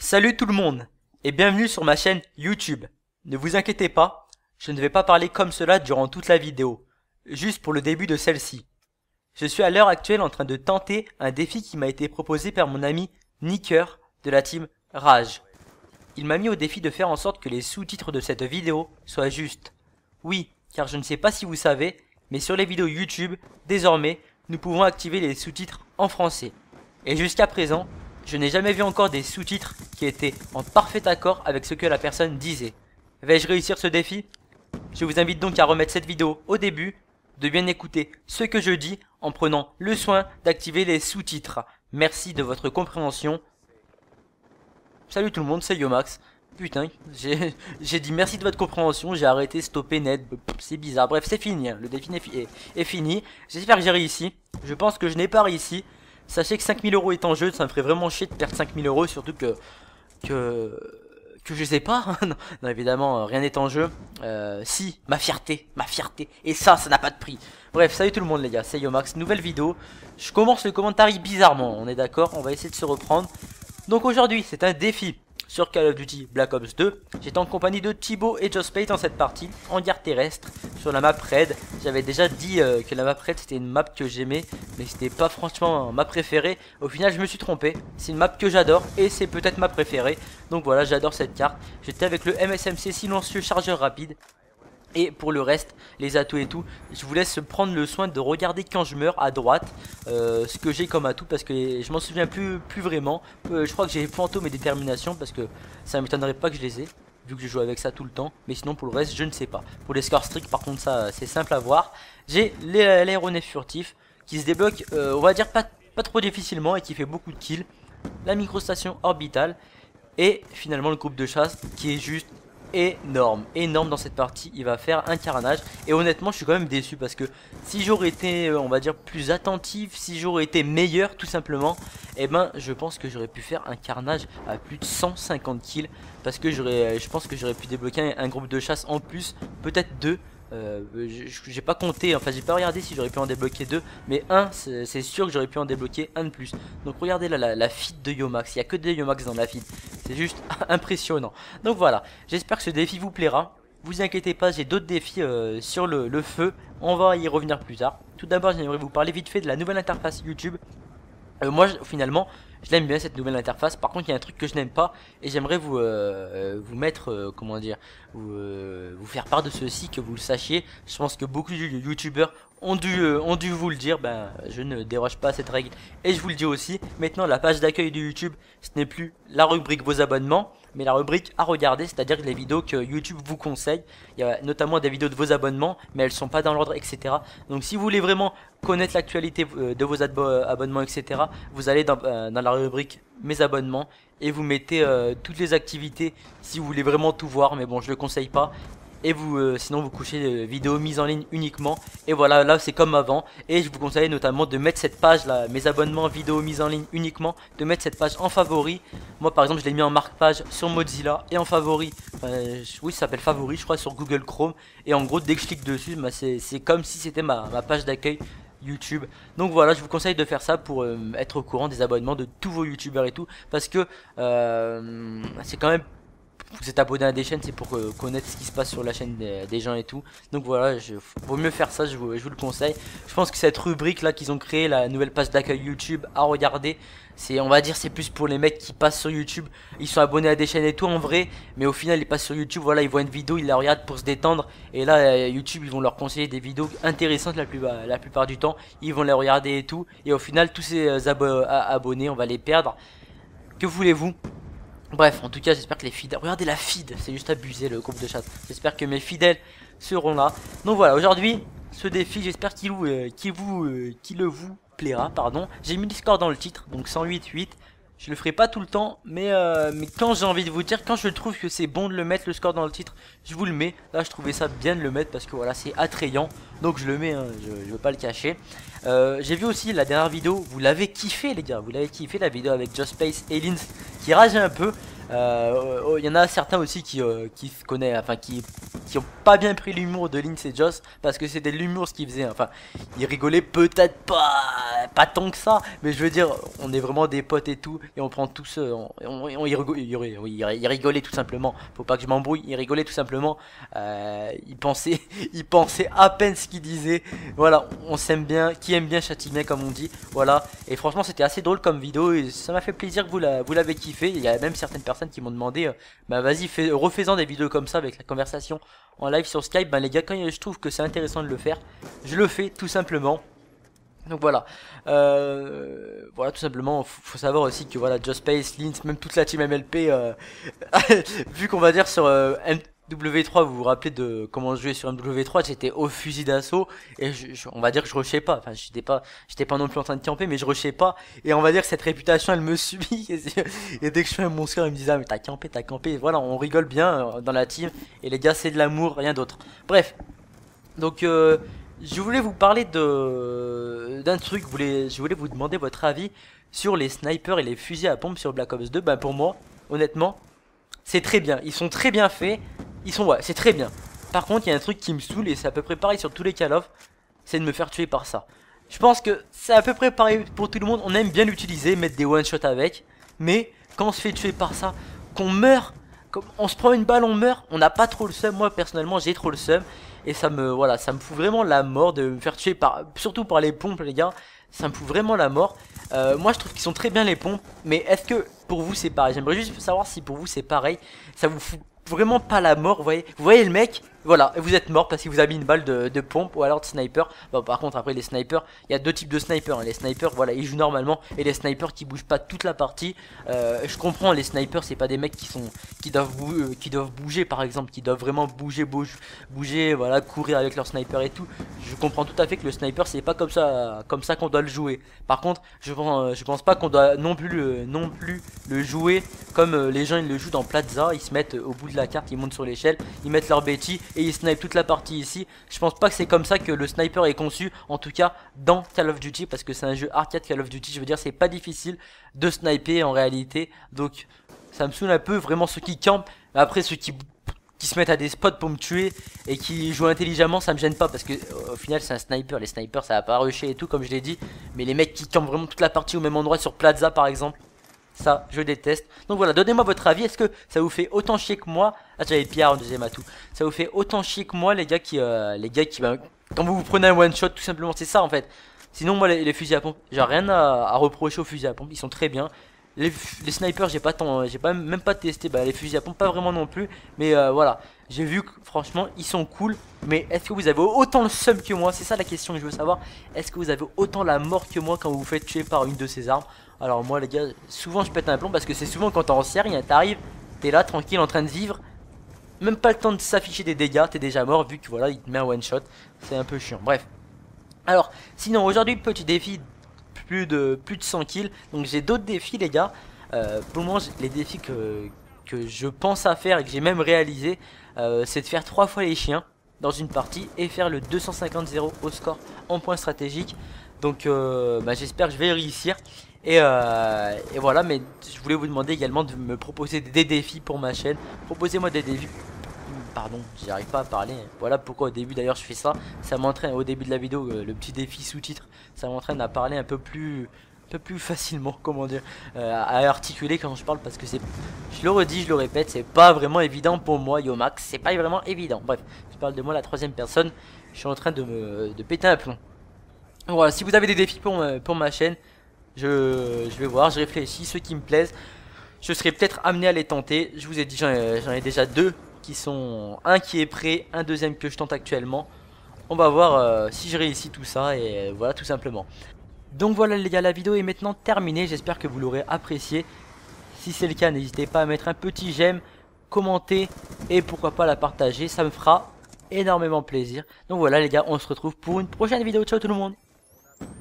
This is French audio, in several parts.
Salut tout le monde et bienvenue sur ma chaîne YouTube. Ne vous inquiétez pas, je ne vais pas parler comme cela durant toute la vidéo, juste pour le début de celle-ci. Je suis à l'heure actuelle en train de tenter un défi qui m'a été proposé par mon ami Nicker de la team Rage. Il m'a mis au défi de faire en sorte que les sous-titres de cette vidéo soient justes. Oui, car je ne sais pas si vous savez, mais sur les vidéos YouTube, désormais, nous pouvons activer les sous-titres en français. Et jusqu'à présent, je n'ai jamais vu encore des sous-titres qui étaient en parfait accord avec ce que la personne disait. Vais-je réussir ce défi? Je vous invite donc à remettre cette vidéo au début, de bien écouter ce que je dis en prenant le soin d'activer les sous-titres. Merci de votre compréhension. Salut tout le monde, c'est Yomax. Putain, j'ai dit merci de votre compréhension, j'ai arrêté, stoppé net, c'est bizarre. Bref, c'est fini, hein. Le défi est fini. J'espère que j'ai réussi. Je pense que je n'ai pas réussi. Sachez que 5000 € est en jeu, ça me ferait vraiment chier de perdre 5000 €, surtout que je sais pas. Non, évidemment, rien n'est en jeu. Si, ma fierté, et ça n'a pas de prix. Bref, salut tout le monde les gars, c'est Yomax, nouvelle vidéo. Je commence le commentaire bizarrement, on est d'accord, on va essayer de se reprendre. Donc aujourd'hui, c'est un défi sur Call of Duty Black Ops 2. J'étais en compagnie de Thibaut et Jospate dans cette partie, en guerre terrestre, sur la map Raid. J'avais déjà dit que la map Raid c'était une map que j'aimais, mais c'était pas franchement ma préférée. Au final, je me suis trompé. C'est une map que j'adore et c'est peut-être ma préférée. Donc voilà, j'adore cette carte. J'étais avec le MSMC silencieux chargeur rapide. Et pour le reste, les atouts et tout, je vous laisse prendre le soin de regarder quand je meurs à droite ce que j'ai comme atout, parce que je m'en souviens plus vraiment. Je crois que j'ai fantôme et détermination, parce que ça m'étonnerait pas que je les ai, vu que je joue avec ça tout le temps. Mais sinon pour le reste, je ne sais pas. Pour les scores stricts par contre, ça c'est simple à voir. J'ai l'aéronef furtif qui se débloque, on va dire pas trop difficilement, et qui fait beaucoup de kills. La microstation orbitale et finalement le groupe de chasse qui est juste énorme dans cette partie. Il va faire un carnage et honnêtement je suis quand même déçu, parce que si j'aurais été on va dire plus attentif, si j'aurais été meilleur tout simplement, et ben je pense que j'aurais pu faire un carnage à plus de 150 kills, parce que je pense que j'aurais pu débloquer un groupe de chasse en plus, peut-être deux. J'ai pas compté, enfin j'ai pas regardé si j'aurais pu en débloquer deux, mais un c'est sûr que j'aurais pu en débloquer un de plus. Donc regardez là la feed de Yomax, il y a que des Yomax dans la feed, c'est juste impressionnant. Donc voilà, j'espère que ce défi vous plaira. Vous inquiétez pas, j'ai d'autres défis sur le feu, on va y revenir plus tard. Tout d'abord j'aimerais vous parler vite fait de la nouvelle interface YouTube. Moi finalement je l'aime bien cette nouvelle interface. Par contre il y a un truc que je n'aime pas, et j'aimerais vous mettre comment dire, vous faire part de ceci, que vous le sachiez. Je pense que beaucoup de youtubeurs ont dû vous le dire. Ben je ne déroge pas à cette règle et je vous le dis aussi. Maintenant la page d'accueil de YouTube, ce n'est plus la rubrique vos abonnements, mais la rubrique à regarder, c'est-à-dire les vidéos que YouTube vous conseille. Il y a notamment des vidéos de vos abonnements, mais elles sont pas dans l'ordre, etc. Donc si vous voulez vraiment connaître l'actualité de vos abonnements, etc., vous allez dans la rubrique mes abonnements et vous mettez toutes les activités si vous voulez vraiment tout voir, mais bon je le conseille pas. Et vous sinon vous couchez vidéos mises en ligne uniquement, et voilà, là c'est comme avant. Et je vous conseille notamment de mettre cette page là, mes abonnements, vidéos mises en ligne uniquement, de mettre cette page en favori. Moi par exemple je l'ai mis en marque-page sur Mozilla et en favori, oui ça s'appelle favori je crois, sur Google Chrome. Et en gros dès que je clique dessus, bah, c'est comme si c'était ma page d'accueil YouTube. Donc voilà, je vous conseille de faire ça pour être au courant des abonnements de tous vos youtubeurs et tout, parce que c'est quand même, vous êtes abonné à des chaînes, c'est pour connaître ce qui se passe sur la chaîne des gens et tout. Donc voilà, vaut mieux faire ça, je vous le conseille. Je pense que cette rubrique là qu'ils ont créé, la nouvelle page d'accueil YouTube à regarder, c'est, on va dire, c'est plus pour les mecs qui passent sur YouTube. Ils sont abonnés à des chaînes et tout en vrai, mais au final ils passent sur YouTube, voilà, ils voient une vidéo, ils la regardent pour se détendre. Et là YouTube ils vont leur conseiller des vidéos intéressantes la plupart du temps. Ils vont les regarder et tout, et au final tous ces abonnés on va les perdre. Que voulez-vous? Bref, en tout cas j'espère que les fidèles, regardez la feed, c'est juste abusé le groupe de chasse. J'espère que mes fidèles seront là. Donc voilà, aujourd'hui ce défi, j'espère qu'il vous plaira, pardon. J'ai mis le score dans le titre, donc 108-8. Je le ferai pas tout le temps, mais quand j'ai envie de vous dire, quand je trouve que c'est bon de le mettre, le score dans le titre, je vous le mets. Là je trouvais ça bien de le mettre, parce que voilà, c'est attrayant, donc je le mets, hein, je veux pas le cacher. J'ai vu aussi la dernière vidéo, vous l'avez kiffé les gars, vous l'avez kiffé la vidéo avec Just Space et Lins qui rageait un peu. Il y en a certains aussi qui se connaissent, enfin qui ont pas bien pris l'humour de Lince et Joss, parce que c'était de l'humour ce qu'ils faisaient. Enfin, ils rigolaient peut-être pas tant que ça, mais je veux dire, on est vraiment des potes et tout, et on prend tous, ils rigolaient tout simplement. Faut pas que je m'embrouille, ils rigolaient tout simplement. Ils pensaient, ils pensaient à peine ce qu'ils disaient. Voilà, on s'aime bien, qui aime bien châtie bien comme on dit. Voilà, et franchement c'était assez drôle comme vidéo et ça m'a fait plaisir que vous l'avez kiffé. Il y a même certaines personnes qui m'ont demandé, bah vas-y refais-en des vidéos comme ça avec la conversation en live sur Skype. Ben les gars, quand je trouve que c'est intéressant de le faire, je le fais tout simplement. Donc voilà, voilà tout simplement. Faut savoir aussi que voilà, Just Space, Lince, même toute la team MLP, vu qu'on va dire sur MW3, vous vous rappelez de comment je jouais sur MW3, j'étais au fusil d'assaut et on va dire que je rushais pas. Enfin, j'étais pas non plus en train de camper, mais je rushais pas. Et on va dire que cette réputation, elle me subit. Et dès que je fais un bon score, ils me disent ah mais t'as campé, t'as campé. Et voilà, on rigole bien dans la team. Et les gars, c'est de l'amour, rien d'autre. Bref, donc je voulais vous parler d'un truc. Je voulais vous demander votre avis sur les snipers et les fusils à pompe sur Black Ops 2. Ben pour moi, honnêtement, c'est très bien. Ils sont très bien faits. Ouais, c'est très bien. Par contre, il y a un truc qui me saoule et c'est à peu près pareil sur tous les Call of, c'est de me faire tuer par ça. Je pense que c'est à peu près pareil pour tout le monde. On aime bien l'utiliser, mettre des one shot avec, mais quand on se fait tuer par ça, qu'on meurt, on se prend une balle, on meurt, on n'a pas trop le seum. Moi personnellement, j'ai trop le seum et ça me fout vraiment la mort de me faire tuer surtout par les pompes, les gars. Ça me fout vraiment la mort. Moi je trouve qu'ils sont très bien les pompes, mais est-ce que pour vous c'est pareil? J'aimerais juste savoir si pour vous c'est pareil. Ça vous fout vraiment pas la mort, vous voyez le mec, voilà, et vous êtes mort parce qu'il vous a mis une balle de pompe ou alors de sniper. Bon, par contre après les snipers, il y a deux types de snipers, hein. Les snipers voilà, ils jouent normalement, et les snipers qui bougent pas toute la partie. Je comprends, les snipers c'est pas des mecs qui doivent bouger par exemple, qui doivent vraiment bouger, voilà, courir avec leur sniper et tout. Je comprends tout à fait que le sniper c'est pas comme ça qu'on doit le jouer. Par contre je pense pas qu'on doit non plus le jouer comme les gens ils le jouent dans Plaza. Ils se mettent au bout de la carte, ils montent sur l'échelle, ils mettent leur Betty et ils snipent toute la partie ici. Je pense pas que c'est comme ça que le sniper est conçu, en tout cas dans Call of Duty, parce que c'est un jeu arcade Call of Duty. Je veux dire, c'est pas difficile de sniper en réalité, donc ça me saoule un peu vraiment ceux qui campent. Après ceux qui se mettent à des spots pour me tuer et qui jouent intelligemment, ça me gêne pas parce que au final c'est un sniper. Les snipers ça va pas rusher et tout comme je l'ai dit, mais les mecs qui campent vraiment toute la partie au même endroit sur Plaza par exemple, ça je déteste. Donc voilà, donnez-moi votre avis. Est-ce que ça vous fait autant chier que moi? Ah, j'avais Pierre en deuxième atout. Ça vous fait autant chier que moi les gars qui bah, quand vous prenez un one shot tout simplement, c'est ça en fait. Sinon moi les fusils à pompe, j'ai rien à reprocher aux fusils à pompe, ils sont très bien. Les snipers j'ai même pas testé, bah les fusils à pompe pas vraiment non plus, mais voilà, j'ai vu que franchement ils sont cool. Mais est-ce que vous avez autant le seum que moi? C'est ça la question que je veux savoir. Est-ce que vous avez autant la mort que moi quand vous vous faites tuer par une de ces armes? Alors moi les gars, souvent je pète un plomb parce que c'est souvent quand t'es en série, hein, t'arrives, t'es là tranquille en train de vivre, même pas le temps de s'afficher des dégâts, t'es déjà mort vu que voilà il te met un one shot, c'est un peu chiant. Bref, alors sinon aujourd'hui petit défi, plus de 100 kills. Donc j'ai d'autres défis les gars. Pour le moment les défis que je pense à faire et que j'ai même réalisé, c'est de faire 3 fois les chiens dans une partie et faire le 250-0 au score en points stratégiques. Donc bah, j'espère que je vais réussir. Et voilà, mais je voulais vous demander également de me proposer des défis pour ma chaîne. Proposez-moi des défis. Pardon, j'arrive pas à parler. Voilà pourquoi au début d'ailleurs je fais ça. Ça m'entraîne au début de la vidéo, le petit défi sous-titre. Ça m'entraîne à parler un peu plus facilement, comment dire, à articuler quand je parle, parce que c'est, je le redis, je le répète, c'est pas vraiment évident pour moi, Yomax. C'est pas vraiment évident. Bref, je parle de moi la troisième personne. Je suis en train de péter un plomb. Voilà, si vous avez des défis pour ma chaîne, je vais voir, je réfléchis, ceux qui me plaisent, je serai peut-être amené à les tenter. Je vous ai dit, j'en ai déjà deux qui sont, un qui est prêt, un deuxième que je tente actuellement. On va voir si je réussis tout ça, et voilà tout simplement. Donc voilà les gars, la vidéo est maintenant terminée, j'espère que vous l'aurez appréciée. Si c'est le cas, n'hésitez pas à mettre un petit j'aime, commenter et pourquoi pas la partager, ça me fera énormément plaisir. Donc voilà les gars, on se retrouve pour une prochaine vidéo, ciao tout le monde.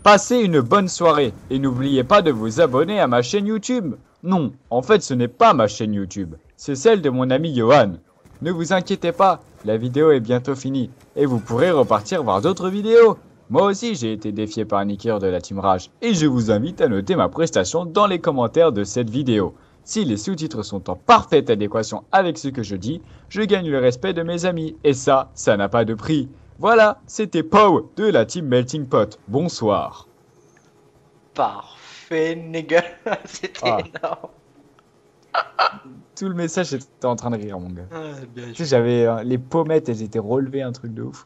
Passez une bonne soirée et n'oubliez pas de vous abonner à ma chaîne YouTube. Non, en fait ce n'est pas ma chaîne YouTube, c'est celle de mon ami Johan. Ne vous inquiétez pas, la vidéo est bientôt finie et vous pourrez repartir voir d'autres vidéos. Moi aussi j'ai été défié par un niqueur de la Team Rage et je vous invite à noter ma prestation dans les commentaires de cette vidéo. Si les sous-titres sont en parfaite adéquation avec ce que je dis, je gagne le respect de mes amis. Et ça n'a pas de prix. Voilà, c'était Pow de la team Melting Pot. Bonsoir. Parfait, nigga. C'était Ah. énorme. Tout le message était en train de rire, mon gars. Ah, bien Tu sais, j'avais les pommettes, elles étaient relevées, un truc de ouf.